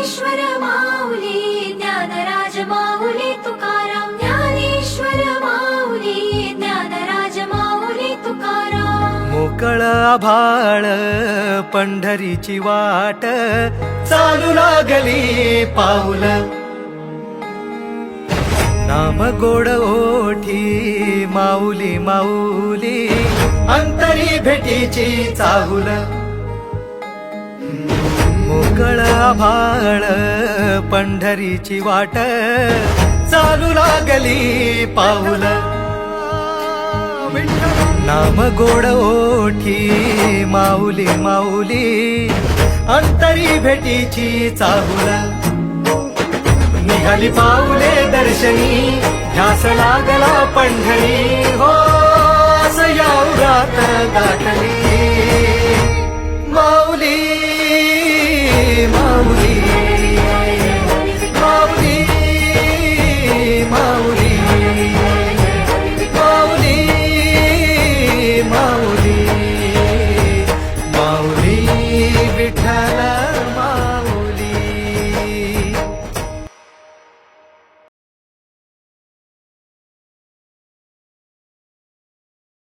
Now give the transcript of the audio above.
ज्ञानेश्वर माऊली ज्ञानराज माऊली तुकाराम ज्ञानेश्वर माऊली ज्ञानराज माऊली तुकाराम मोकळ आभाळ पंढरीची वाट चालू लागली पाऊल नाम गोड ओठी माऊली माऊली अंतरी भेटीची चाहुल मोकळ आभाळ पंढरीची वाट चालू लागली पाऊल नाम गोड ओठी माऊली माऊली अंतरी भेटीची चाहुल निघाली पाऊले दर्शनी ध्यास लागला पंढरी हो सयावरात गाठली माऊली माऊली